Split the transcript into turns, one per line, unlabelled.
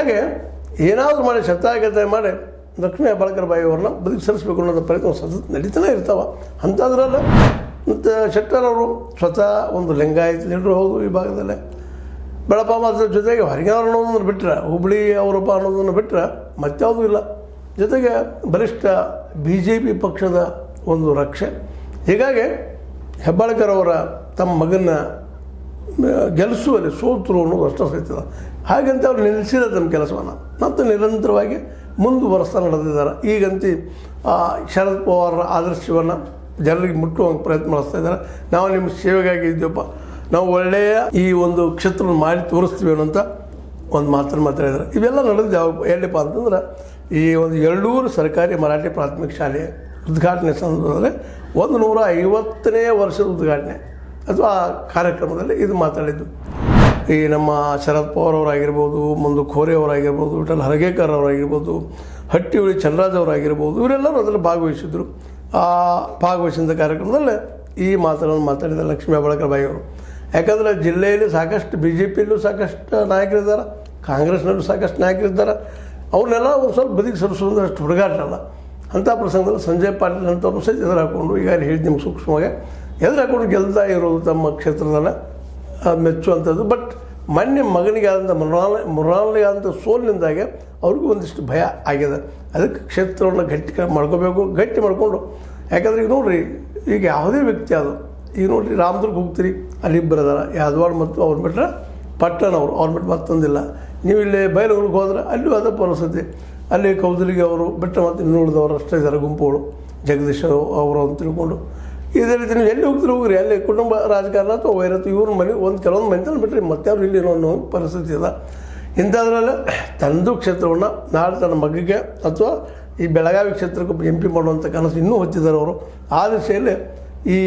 ಹೀಗಾಗಿ ಏನಾದರೂ ಮಾಡಿ ಶತಾಗತ ಮಾಡಿ ಲಕ್ಷ್ಮೀ ಹೆಬ್ಬಾಳ್ಕರ್ ಬಾಯಿ ಅವ್ರನ್ನ ಬದುಕಿ ಸರಿಸಬೇಕು ಅನ್ನೋದು ಪ್ರಯತ್ನ ಸತತ ನಡೀತಾನೆ ಇರ್ತಾವೆ. ಅಂಥದ್ರಲ್ಲ ಮತ್ತು ಶೆಟ್ಟರ್ ಅವರು ಸ್ವತಃ ಒಂದು ಲಿಂಗಾಯತ್ ಲೀಡ್ರು ಹೌದು ಈ ಭಾಗದಲ್ಲೇ. ಬೆಳಪ ಮಾತ್ರ ಜೊತೆಗೆ ಹೊರಗಿನವ್ರು ಅನ್ನೋದನ್ನು ಬಿಟ್ಟರೆ, ಹುಬ್ಳಿ ಅವರಪ್ಪ ಅನ್ನೋದನ್ನು ಬಿಟ್ಟರೆ ಮತ್ಯಾವುದೂ ಇಲ್ಲ. ಜೊತೆಗೆ ಬಲಿಷ್ಠ BJP ಪಕ್ಷದ ಒಂದು ರಕ್ಷೆ. ಹೀಗಾಗಿ ಹೆಬ್ಬಾಳ್ಕರ್ ಅವರ ತಮ್ಮ ಮಗನ ಗೆಲ್ಲಿಸುವಲ್ಲಿ ಸೋತರು ಅನ್ನೋದು ಅಷ್ಟೇ ಸಹಿತದ. ಹಾಗಂತ ಅವ್ರು ನಿಲ್ಲಿಸಿದ ತಮ್ಮ ಕೆಲಸವನ್ನು ಮತ್ತು ನಿರಂತರವಾಗಿ ಮುಂದುವರೆಸ್ತಾ ನಡೆದಿದ್ದಾರೆ. ಈಗಂತೂ ಶರದ್ ಪವಾರ್ ಆದರ್ಶವನ್ನು ಜನರಿಗೆ ಮುಟ್ಟುವಂಗೆ ಪ್ರಯತ್ನ ಮಾಡಿಸ್ತಾ ಇದ್ದಾರೆ. ನಾವು ನಿಮ್ಮ ಸೇವೆಗಾಗಿ ಇದ್ದೀವಪ್ಪ, ನಾವು ಒಳ್ಳೆಯ ಈ ಒಂದು ಕ್ಷೇತ್ರವನ್ನು ಮಾಡಿ ತೋರಿಸ್ತೀವಿ ಅನ್ನೋಂಥ ಒಂದು ಮಾತನ್ನು ಮಾತಾಡಿದ್ದಾರೆ. ಇವೆಲ್ಲ ನಡೆದು ಎಲ್ಲಿಪ್ಪ ಅಂತಂದ್ರೆ ಈ ಒಂದು ಯಳೂರು ಸರ್ಕಾರಿ ಮರಾಠಿ ಪ್ರಾಥಮಿಕ ಶಾಲೆ ಉದ್ಘಾಟನೆ ಸಂದರ್ಭದಲ್ಲಿ 150ನೇ ವರ್ಷದ ಉದ್ಘಾಟನೆ ಅಥವಾ ಕಾರ್ಯಕ್ರಮದಲ್ಲಿ ಇದು ಮಾತಾಡಿದ್ದು. ಈ ನಮ್ಮ ಶರದ್ ಪವಾರ್ ಅವರಾಗಿರ್ಬೋದು, ಮುಂದೆ ಖೋರೆ ಅವರಾಗಿರ್ಬೋದು, ವಿಠಲ್ ಹರಗೇಕರ್ ಅವರಾಗಿರ್ಬೋದು, ಹಟ್ಟಿಹುಳಿ ಚಂದ್ರರಾಜ್ ಅವರಾಗಿರ್ಬೋದು, ಇವರೆಲ್ಲರೂ ಅದರಲ್ಲಿ ಭಾಗವಹಿಸಿದ್ರು. ಆ ಭಾಗವಹಿಸಿದ ಕಾರ್ಯಕ್ರಮದಲ್ಲಿ ಈ ಮಾತುಗಳನ್ನು ಮಾತಾಡಿದ ಲಕ್ಷ್ಮೀ ಹೆಬ್ಬಾಳ್ಕರ್ ಬಾಯಿ ಅವರು. ಯಾಕಂದರೆ ಜಿಲ್ಲೆಯಲ್ಲಿ ಸಾಕಷ್ಟು BJPಯಲ್ಲೂ ಸಾಕಷ್ಟು ನಾಯಕರಿದ್ದಾರೆ, ಕಾಂಗ್ರೆಸ್ನಲ್ಲೂ ಸಾಕಷ್ಟು ನಾಯಕರಿದ್ದಾರೆ. ಅವ್ರನ್ನೆಲ್ಲ ಒಂದು ಸ್ವಲ್ಪ ಬದಿಗೆ ಸರಿಸೋದು ಅಷ್ಟು ಹುಡುಗಾಟಲ್ಲ. ಅಂಥ ಪ್ರಸಂಗದಲ್ಲಿ ಸಂಜಯ್ ಪಾಟೀಲ್ ಅಂತವ್ರು ಸಹಿತ ಎದುರು ಹಾಕ್ಕೊಂಡು, ಈಗ ಹೇಳಿದ ನಿಮ್ಗೆ ಸೂಕ್ಷ್ಮವಾಗಿ ಎದುರು ಹಾಕ್ಕೊಂಡು ಗೆಲ್ತಾ ಇರೋದು ತಮ್ಮ ಕ್ಷೇತ್ರದಲ್ಲ ಮೆಚ್ಚುವಂಥದ್ದು. ಬಟ್ ಮೊನ್ನೆ ಮಗನಿಗೆ ಆದಂಥ ಮುರಾಲಿಗೆ ಆದಂಥ ಸೋಲಿನಿಂದಾಗೆ ಅವ್ರಿಗೂ ಒಂದಿಷ್ಟು ಭಯ ಆಗಿದೆ. ಅದಕ್ಕೆ ಕ್ಷೇತ್ರವನ್ನು ಗಟ್ಟಿ ಮಾಡಿಕೊಂಡು ಯಾಕಂದ್ರೆ ಈಗ ನೋಡಿರಿ, ಈಗ ಯಾವುದೇ ವ್ಯಕ್ತಿ ಅದು ಈಗ ನೋಡಿರಿ, ರಾಮದುರ್ಗ ಹೋಗ್ತೀರಿ, ಅಲ್ಲಿ ಇಬ್ಬರು ಅದಾರ, ಯಾದವಾಡ ಮತ್ತು ಅವ್ರು ಬಿಟ್ಟರೆ ಪಟ್ಟಣವರು, ಅವ್ರು ಬಿಟ್ಟು ಮತ್ತೊಂದಿಲ್ಲ. ನೀವು ಇಲ್ಲಿ ಬಯಲುಗಳಿಗೆ ಹೋದ್ರೆ ಅಲ್ಲೂ ಅದೇ ಪರಿಸ್ಥಿತಿ. ಅಲ್ಲಿ ಕೌದಲಿಗೆ ಅವರು ಬಿಟ್ಟು ಮತ್ತು ಇನ್ನುಳಿದವರು ಅಷ್ಟೇ ಇದ್ದಾರೆ ಗುಂಪುಗಳು, ಜಗದೀಶ್ ಅವರು ಅಂತ ತಿಳ್ಕೊಂಡು. ಇದೇ ರೀತಿ ನೀವು ಎಲ್ಲಿ ಹೋಗ್ತೀರಿ ಹೋಗ್ರಿ, ಅಲ್ಲಿ ಕುಟುಂಬ ರಾಜಕಾರಣ ಅಥವಾ ವೈರತ್ವ ಇವ್ರ ಮನೆ ಕೆಲವೊಂದು ಮನೆತನ ಬಿಟ್ಟರೆ ಮತ್ತಾರು ಇಲ್ಲಿ ಅನ್ನೋ ಪರಿಸ್ಥಿತಿ ಇದೆ. ಇಂಥದ್ರಲ್ಲೇ ತನ್ನದು ಕ್ಷೇತ್ರವನ್ನು ನಾಳೆ ತನ್ನ ಮಗಿಗೆ ಅಥವಾ ಈ ಬೆಳಗಾವಿ ಕ್ಷೇತ್ರಕ್ಕೆ MP ಮಾಡುವಂಥ ಕನಸು ಇನ್ನೂ ಹೊತ್ತಿದ್ದಾರೆ ಅವರು. ಆ ದಿಶೆಯಲ್ಲಿ